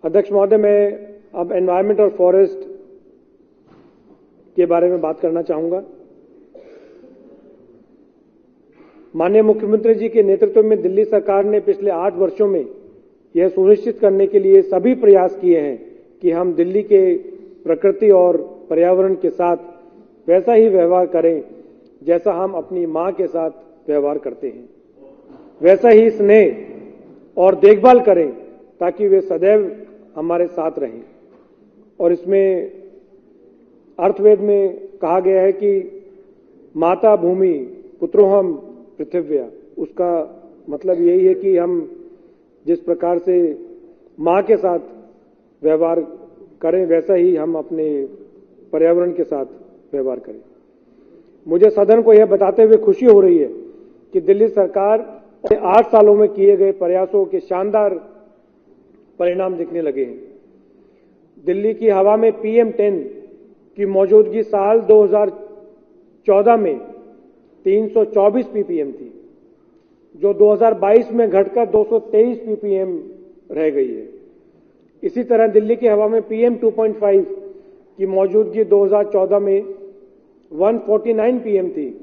अध्यक्ष महोदय, मैं अब एनवायरमेंट और फॉरेस्ट के बारे में बात करना चाहूंगा। माननीय मुख्यमंत्री जी के नेतृत्व में दिल्ली सरकार ने पिछले 8 वर्षों में यह सुनिश्चित करने के लिए सभी प्रयास किए हैं कि हम दिल्ली के प्रकृति और पर्यावरण के साथ वैसा ही व्यवहार करें जैसा हम अपनी मां के साथ व्यवहार करते हैं, वैसा ही स्नेह और देखभाल करें ताकि वे सदैव हमारे साथ रहें। और इसमें अर्थवेद में कहा गया है कि माता भूमि पुत्रोहम पृथिव्या, उसका मतलब यही है कि हम जिस प्रकार से मां के साथ व्यवहार करें वैसा ही हम अपने पर्यावरण के साथ व्यवहार करें। मुझे सदन को यह बताते हुए खुशी हो रही है कि दिल्ली सरकार ने 8 सालों में किए गए प्रयासों के शानदार परिणाम दिखने लगे हैं। दिल्ली की हवा में PM10 की मौजूदगी साल 2014 में 324 ppm थी, जो 2022 में घटकर 223 ppm रह गई है। इसी तरह दिल्ली की हवा में PM2.5 की मौजूदगी 2014 में 149 ppm थी,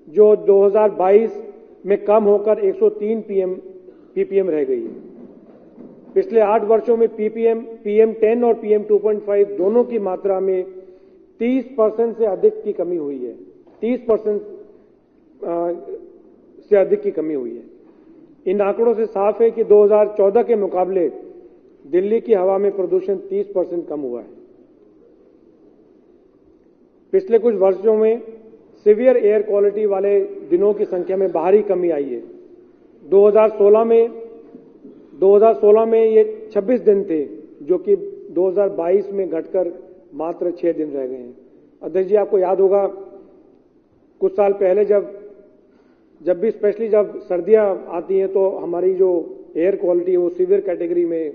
जो 2022 में कम होकर 103 ppm रह गई है। पिछले 8 वर्षों में PM10 और PM2.5 दोनों की मात्रा में 30% से अधिक की कमी हुई है। 30% से अधिक की कमी हुई है। इन आंकड़ों से साफ है कि 2014 के मुकाबले दिल्ली की हवा में प्रदूषण 30% कम हुआ है। पिछले कुछ वर्षों में सीवियर एयर क्वालिटी वाले दिनों की संख्या में भारी कमी आई है। 2016 में ये 26 दिन थे, जो कि 2022 में घटकर मात्र 6 दिन रह गए हैं। अध्यक्ष जी, आपको याद होगा कुछ साल पहले जब भी स्पेशली जब सर्दियां आती हैं तो हमारी जो एयर क्वालिटी है वो सीवियर कैटेगरी में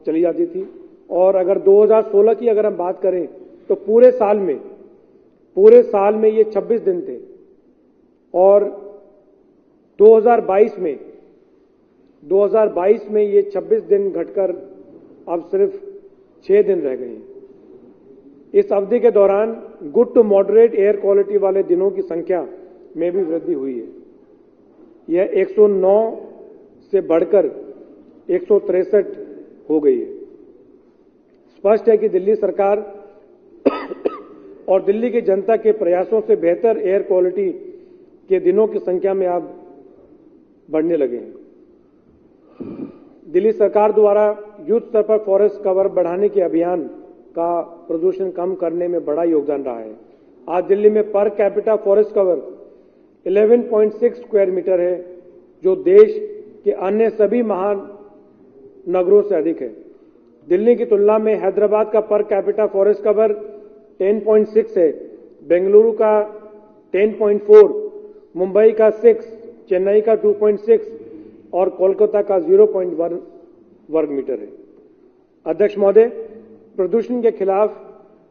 चली जाती थी। और अगर 2016 की अगर हम बात करें तो पूरे साल में ये 26 दिन थे और 2022 में ये 26 दिन घटकर अब सिर्फ 6 दिन रह गए हैं। इस अवधि के दौरान good to moderate air quality वाले दिनों की संख्या में भी वृद्धि हुई है। यह 109 से बढ़कर 163 हो गई है। स्पष्ट है कि दिल्ली सरकार और दिल्ली की जनता के प्रयासों से बेहतर एयर क्वालिटी के दिनों की संख्या में अब बढ़ने लगे हैं। दिल्ली सरकार द्वारा युद्ध स्तर पर फॉरेस्ट कवर बढ़ाने के अभियान का प्रदूषण कम करने में बड़ा योगदान रहा है। आज दिल्ली में per capita forest cover 11.6 square metre है, जो देश के अन्य सभी महानगरों से अधिक है। दिल्ली की तुलना में हैदराबाद का पर कैपिटा फॉरेस्ट कवर 10.6 है, बेंगलुरु का 10.4, मुंबई का 6, चेन्नई का 2.6 और कोलकाता का 0.1 वर्ग मीटर है। अध्यक्ष महोदय, प्रदूषण के खिलाफ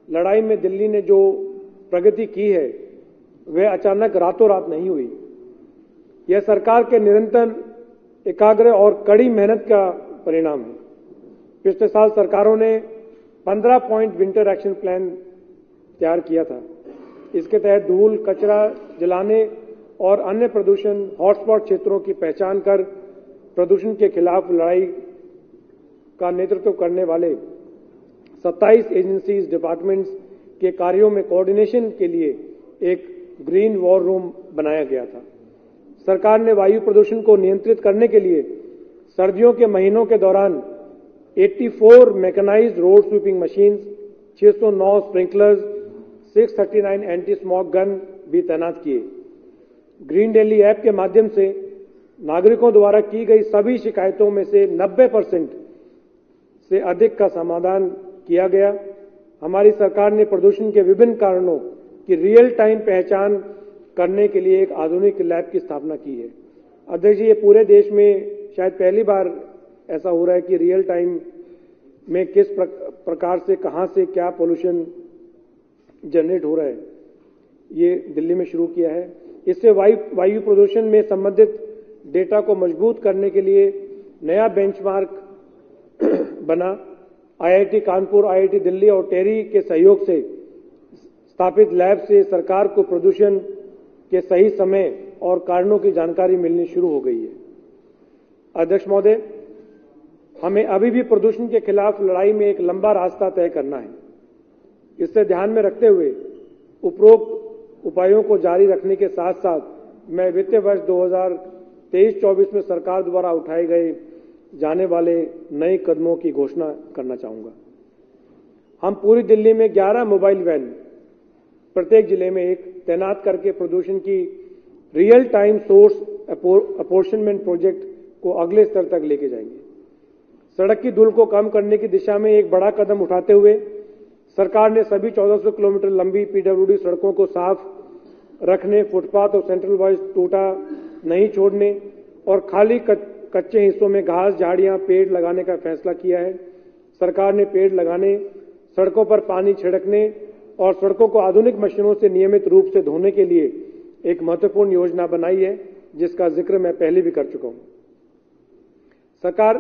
लड़ाई में दिल्ली ने जो प्रगति की है वह अचानक रातों रात नहीं हुई। यह सरकार के निरंतर एकाग्र और कड़ी मेहनत का परिणाम है। पिछले साल सरकारों ने 15 पॉइंट विंटर एक्शन प्लान तैयार किया था। इसके तहत धूल, कचरा जलाने और अन्य प्रदूषण हॉटस्पॉट क्षेत्रों की पहचान कर प्रदूषण के खिलाफ लड़ाई का नेतृत्व करने वाले 27 एजेंसीज, डिपार्टमेंट्स के कार्यों में कोऑर्डिनेशन के लिए एक ग्रीन वॉर रूम बनाया गया था। सरकार ने वायु प्रदूषण को नियंत्रित करने के लिए सर्दियों के महीनों के दौरान 84 mechanised road sweeping machines, 609 sprinklers, 639 anti smog gun भी तैनात किए। ग्रीन दिल्ली ऐप के माध्यम से नागरिकों द्वारा की गई सभी शिकायतों में से 90% से अधिक का समाधान किया गया। हमारी सरकार ने प्रदूषण के विभिन्न कारणों की रियल टाइम पहचान करने के लिए एक आधुनिक लैब की स्थापना की है। अध्यक्ष जी, ये पूरे देश में शायद पहली बार ऐसा हो रहा है कि रियल टाइम में किस प्रकार से, कहां से क्या पोल्यूशन जनरेट हो रहा है, ये दिल्ली में शुरू किया है। इससे वायु प्रदूषण में संबंधित डेटा को मजबूत करने के लिए नया बेंचमार्क बना। आईआईटी कानपुर, आईआईटी दिल्ली और टेरी के सहयोग से स्थापित लैब से सरकार को प्रदूषण के सही समय और कारणों की जानकारी मिलनी शुरू हो गई है। अध्यक्ष महोदय, हमें अभी भी प्रदूषण के खिलाफ लड़ाई में एक लंबा रास्ता तय करना है। इससे ध्यान में रखते हुए उपरोक्त उपायों को जारी रखने के साथ साथ मैं वित्तीय वर्ष 2023-24 में सरकार द्वारा उठाए गए जाने वाले नए कदमों की घोषणा करना चाहूंगा। हम पूरी दिल्ली में 11 मोबाइल वैन प्रत्येक जिले में एक तैनात करके प्रदूषण की real time source apportionment project को अगले स्तर तक लेके जाएंगे। सड़क की धूल को कम करने की दिशा में एक बड़ा कदम उठाते हुए सरकार ने सभी 1400 किलोमीटर लंबी पीडब्ल्यूडी सड़कों को साफ रखने, फुटपाथ और सेंट्रल वाइज टूटा नहीं छोड़ने और खाली कच्चे हिस्सों में घास, झाड़ियां, पेड़ लगाने का फैसला किया है। सरकार ने पेड़ लगाने, सड़कों पर पानी छिड़कने और सड़कों को आधुनिक मशीनों से नियमित रूप से धोने के लिए एक महत्वपूर्ण योजना बनाई है, जिसका जिक्र मैं पहले भी कर चुका हूं। सरकार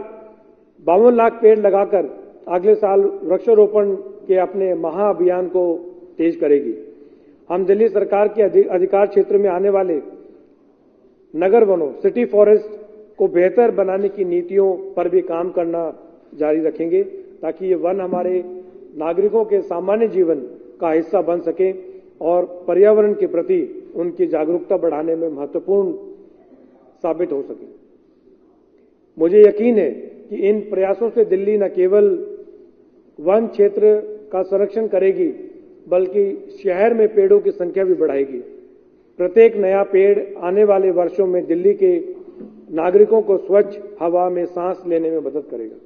52 लाख पेड़ लगाकर अगले साल वृक्षारोपण के अपने महाअभियान को तेज करेगी। हम दिल्ली सरकार के अधिकार क्षेत्र में आने वाले नगर वनों, सिटी फॉरेस्ट को बेहतर बनाने की नीतियों पर भी काम करना जारी रखेंगे, ताकि ये वन हमारे नागरिकों के सामान्य जीवन का हिस्सा बन सके और पर्यावरण के प्रति उनकी जागरूकता बढ़ाने में महत्वपूर्ण साबित हो सके। मुझे यकीन है कि इन प्रयासों से दिल्ली न केवल वन क्षेत्र का संरक्षण करेगी, बल्कि शहर में पेड़ों की संख्या भी बढ़ाएगी। प्रत्येक नया पेड़ आने वाले वर्षों में दिल्ली के नागरिकों को स्वच्छ हवा में सांस लेने में मदद करेगा।